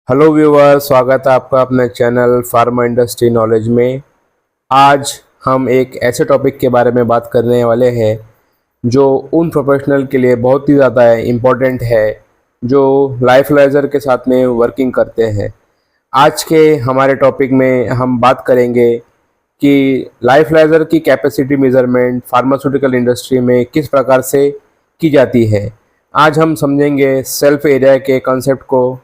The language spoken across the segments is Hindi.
हेलो व्यूअर, स्वागत है आपका अपने चैनल फार्मा इंडस्ट्री नॉलेज में। आज हम एक ऐसे टॉपिक के बारे में बात करने वाले हैं जो उन प्रोफेशनल के लिए बहुत ही ज़्यादा इम्पोर्टेंट है जो लाइफलाइजर के साथ में वर्किंग करते हैं। आज के हमारे टॉपिक में हम बात करेंगे कि लाइफलाइजर की कैपेसिटी मेजरमेंट फार्मास्यूटिकल इंडस्ट्री में किस प्रकार से की जाती है। आज हम समझेंगे सेल्फ एरिया के कॉन्सेप्ट को,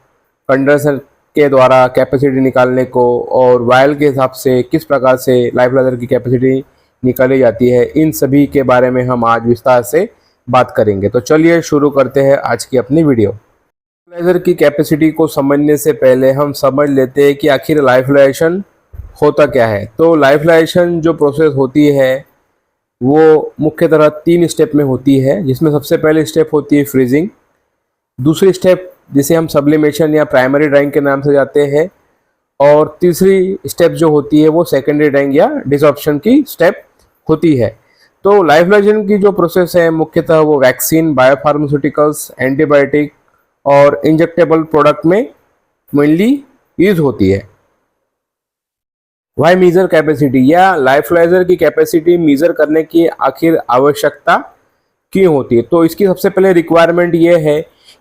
कंडेंसर के द्वारा कैपेसिटी निकालने को और वायल के हिसाब से किस प्रकार से लाइफलाइजर की कैपेसिटी निकाली जाती है। इन सभी के बारे में हम आज विस्तार से बात करेंगे। तो चलिए शुरू करते हैं आज की अपनी वीडियो। लाइफलाइजर की कैपेसिटी को समझने से पहले हम समझ लेते हैं कि आखिर लाइफलाइजेशन होता क्या है। तो लाइफलाइजेशन जो प्रोसेस होती है वो मुख्यतः 3 स्टेप में होती है, जिसमें सबसे पहले स्टेप होती है फ्रीजिंग, दूसरी स्टेप जिसे हम सब्लिमेशन या प्राइमरी ड्राइंग के नाम से जाते हैं, और तीसरी स्टेप जो होती है वो सेकेंडरी ड्राइंग या डिसॉर्प्शन की स्टेप होती है। तो लाइफलाइजेशन की जो प्रोसेस है मुख्यतः वो वैक्सीन, बायोफार्मास्यूटिकल्स, एंटीबायोटिक और इंजेक्टेबल प्रोडक्ट में मेनली यूज होती है। वाई मेजर कैपेसिटी या लाइफलाइजर की कैपेसिटी मेजर करने की आखिर आवश्यकता क्यों होती है। तो इसकी सबसे पहले रिक्वायरमेंट ये है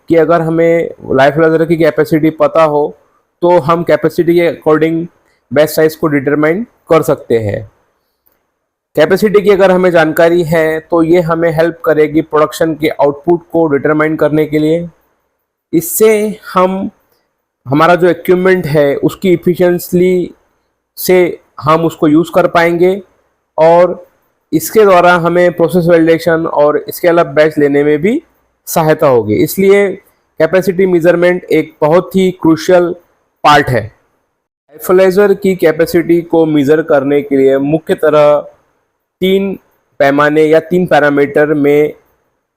कि अगर हमें लाइफलाइजर की कैपेसिटी पता हो तो हम कैपेसिटी के अकॉर्डिंग बेस्ट साइज को डिटरमाइन कर सकते हैं। कैपेसिटी की अगर हमें जानकारी है तो ये हमें हेल्प करेगी प्रोडक्शन के आउटपुट को डिटरमाइन करने के लिए। इससे हम हमारा जो इक्विपमेंट है उसकी इफिशिएंटली से हम उसको यूज़ कर पाएंगे और इसके द्वारा हमें प्रोसेस वैलिडेशन और स्केल अप बैच लेने में भी सहायता होगी। इसलिए कैपेसिटी मेजरमेंट एक बहुत ही क्रूशियल पार्ट है। लाइफलाइजर की कैपेसिटी को मेजर करने के लिए मुख्य तरह 3 पैमाने या 3 पैरामीटर में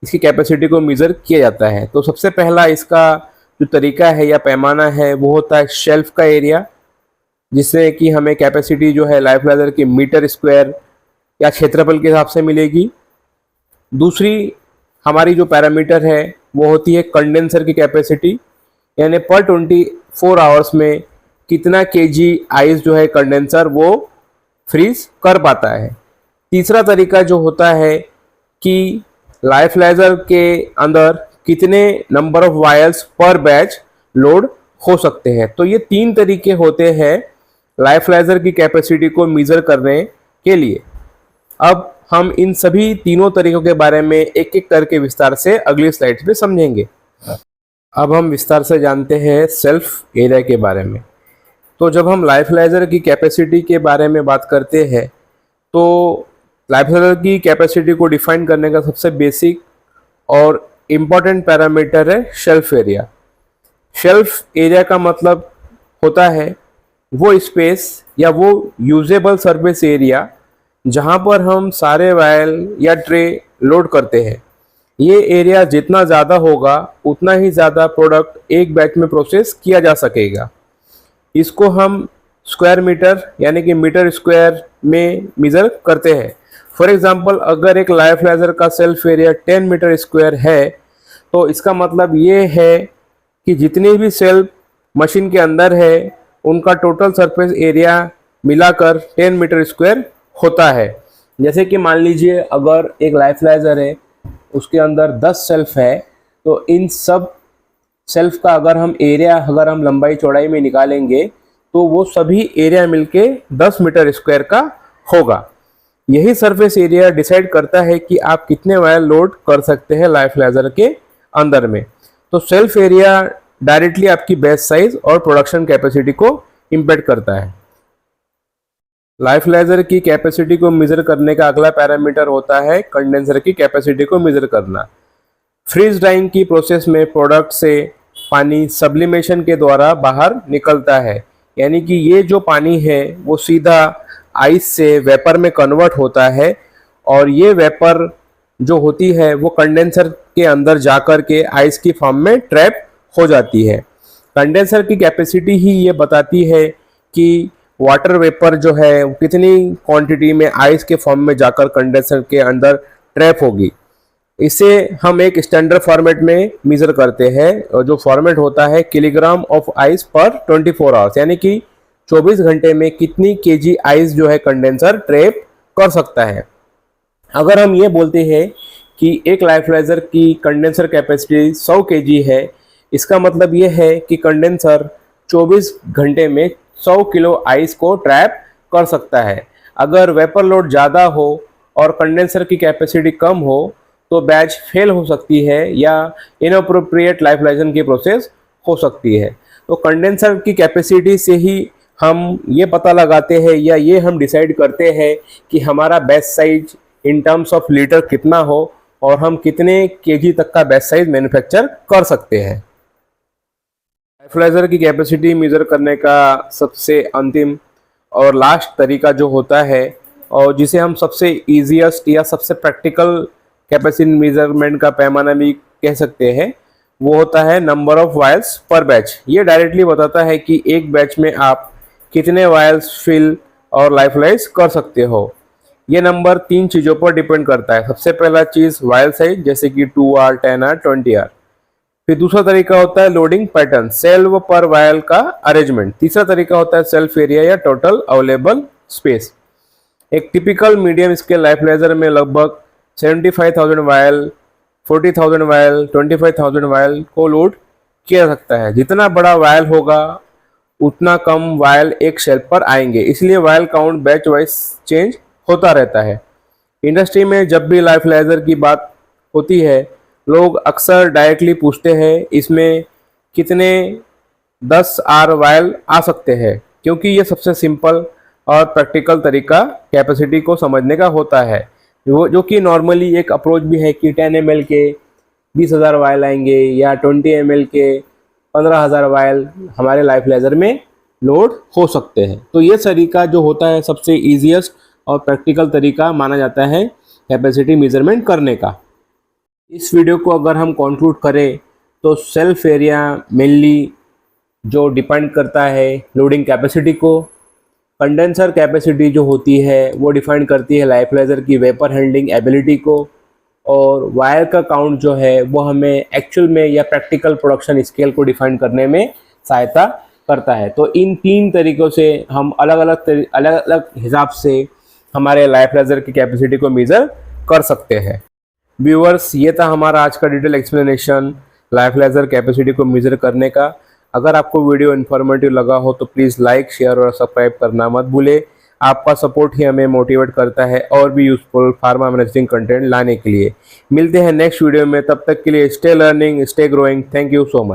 इसकी कैपेसिटी को मेजर किया जाता है। तो सबसे पहला इसका जो तरीका है या पैमाना है वो होता है शेल्फ का एरिया, जिससे कि हमें कैपेसिटी जो है लाइफलाइजर की मीटर स्क्वायर या क्षेत्रफल के हिसाब से मिलेगी। दूसरी हमारी जो पैरामीटर है वो होती है कंडेंसर की कैपेसिटी, यानी पर 24 आवर्स में कितना केजी आइस जो है कंडेंसर वो फ्रीज कर पाता है। तीसरा तरीका जो होता है कि लाइफलाइजर के अंदर कितने नंबर ऑफ वायल्स पर बैच लोड हो सकते हैं। तो ये 3 तरीके होते हैं लाइफलाइजर की कैपेसिटी को मेजर करने के लिए। अब हम इन सभी तीनों तरीकों के बारे में एक एक करके विस्तार से अगली स्लाइड्स में समझेंगे। अब हम विस्तार से जानते हैं सेल्फ एरिया के बारे में। तो जब हम लाइफलाइजर की कैपेसिटी के बारे में बात करते हैं तो लाइफलाइजर की कैपेसिटी को डिफाइन करने का सबसे बेसिक और इम्पॉर्टेंट पैरामीटर है शेल्फ एरिया। शेल्फ एरिया का मतलब होता है वो स्पेस या वो यूजेबल सरफेस एरिया जहाँ पर हम सारे वायल या ट्रे लोड करते हैं। ये एरिया जितना ज़्यादा होगा उतना ही ज़्यादा प्रोडक्ट एक बैच में प्रोसेस किया जा सकेगा। इसको हम स्क्वायर मीटर यानी कि मीटर स्क्वायर में मेज़र करते हैं। फॉर एग्जांपल, अगर एक लाइफलाइजर का सेल्फ एरिया 10 मीटर स्क्वायर है तो इसका मतलब ये है कि जितनी भी सेल मशीन के अंदर है उनका टोटल सरफेस एरिया मिलाकर 10 मीटर स्क्वायर होता है। जैसे कि मान लीजिए अगर एक लाइफलाइजर है उसके अंदर 10 सेल्फ है तो इन सब सेल्फ का अगर हम लंबाई चौड़ाई में निकालेंगे तो वो सभी एरिया मिलके 10 मीटर स्क्वायर का होगा। यही सरफेस एरिया डिसाइड करता है कि आप कितने वायर लोड कर सकते हैं लाइफलाइजर के अंदर में। तो सेल्फ एरिया डायरेक्टली आपकी बैच साइज और प्रोडक्शन कैपेसिटी को इम्पैक्ट करता है। लाइफलाइजर की कैपेसिटी को मेजर करने का अगला पैरामीटर होता है कंडेंसर की कैपेसिटी को मेजर करना। फ्रीज ड्राइंग की प्रोसेस में प्रोडक्ट से पानी सब्लिमेशन के द्वारा बाहर निकलता है, यानी कि ये जो पानी है वो सीधा आइस से वेपर में कन्वर्ट होता है और ये वेपर जो होती है वो कंडेंसर के अंदर जाकर के आइस की फॉर्म में ट्रैप हो जाती है। कंडेंसर की कैपेसिटी ही ये बताती है कि वाटर वेपर जो है कितनी क्वांटिटी में आइस के फॉर्म में जाकर कंडेंसर के अंदर ट्रैप होगी। इसे हम एक स्टैंडर्ड फॉर्मेट में मेजर करते हैं और जो फॉर्मेट होता है किलोग्राम ऑफ आइस पर 24 आवर्स, यानी कि 24 घंटे में कितनी केजी आइस जो है कंडेंसर ट्रैप कर सकता है। अगर हम ये बोलते हैं कि एक लाइफलाइजर की कंडेंसर कैपेसिटी 100 केजी है, इसका मतलब ये है कि कंडेंसर 24 घंटे में 100 किलो आइस को ट्रैप कर सकता है। अगर वेपर लोड ज़्यादा हो और कंडेंसर की कैपेसिटी कम हो तो बैच फेल हो सकती है या इनअप्रोप्रिएट लाइफलाइजर की प्रोसेस हो सकती है। तो कंडेंसर की कैपेसिटी से ही हम ये पता लगाते हैं या ये हम डिसाइड करते हैं कि हमारा batch size in terms of litre कितना हो और हम कितने केजी तक का बैच साइज मैन्युफैक्चर कर सकते हैं। लाइफलाइजर की कैपेसिटी मेजर करने का सबसे अंतिम और लास्ट तरीका जो होता है और जिसे हम सबसे ईजीएस्ट या सबसे प्रैक्टिकल कैपेसिटी मेजरमेंट का पैमाना भी कह सकते हैं, वो होता है नंबर ऑफ वायल्स पर बैच। ये डायरेक्टली बताता है कि एक बैच में आप कितने वायल्स फिल और लाइफलाइज कर सकते हो। ये नंबर 3 चीज़ों पर डिपेंड करता है। सबसे पहला चीज़ वायल साइज, जैसे कि 2R, 10R, 20R। फिर दूसरा तरीका होता है लोडिंग पैटर्न, सेल्व पर वायल का अरेंजमेंट। तीसरा तरीका होता है सेल्फ एरिया या टोटल अवेलेबल स्पेस। एक टिपिकल मीडियम स्केल लाइफलाइजर में लगभग 75,000 वायल, 40,000 वायल, 25,000 वायल को लोड किया जा सकता है। जितना बड़ा वायल होगा उतना कम वायल एक शेल्फ पर आएंगे, इसलिए vial count batch wise change होता रहता है। इंडस्ट्री में जब भी लाइफलाइजर की बात होती है, लोग अक्सर डायरेक्टली पूछते हैं इसमें कितने 10R वायल आ सकते हैं, क्योंकि ये सबसे सिंपल और प्रैक्टिकल तरीका कैपेसिटी को समझने का होता है। जो कि नॉर्मली एक अप्रोच भी है कि 10 ml के 20,000 वायल आएंगे या 20 ml के 15,000 वायल हमारे लाइफलाइजर में लोड हो सकते हैं। तो ये तरीका जो होता है सबसे ईजीएस्ट और प्रैक्टिकल तरीका माना जाता है कैपेसिटी मेजरमेंट करने का। इस वीडियो को अगर हम कंक्लूड करें तो सेल्फ एरिया मेनली जो डिपेंड करता है लोडिंग कैपेसिटी को, कंडेंसर कैपेसिटी जो होती है वो डिफाइन करती है लाइफलाइजर की वेपर हैंडलिंग एबिलिटी को, और वायर का काउंट जो है वो हमें एक्चुअल में या प्रैक्टिकल प्रोडक्शन स्केल को डिफाइन करने में सहायता करता है। तो इन 3 तरीक़ों से हम अलग अलग हिसाब से हमारे लाइफलाइजर की कैपेसिटी को मेज़र कर सकते हैं। व्यूअर्स, ये था हमारा आज का डिटेल एक्सप्लेनेशन लाइफलाइजर कैपेसिटी को मेज़र करने का। अगर आपको वीडियो इन्फॉर्मेटिव लगा हो तो प्लीज़ लाइक, शेयर और सब्सक्राइब करना मत भूलें। आपका सपोर्ट ही हमें मोटिवेट करता है और भी यूजफुल फार्मा मैनेजमेंट कंटेंट लाने के लिए। मिलते हैं नेक्स्ट वीडियो में, तब तक के लिए stay learning, stay growing. Thank you so much.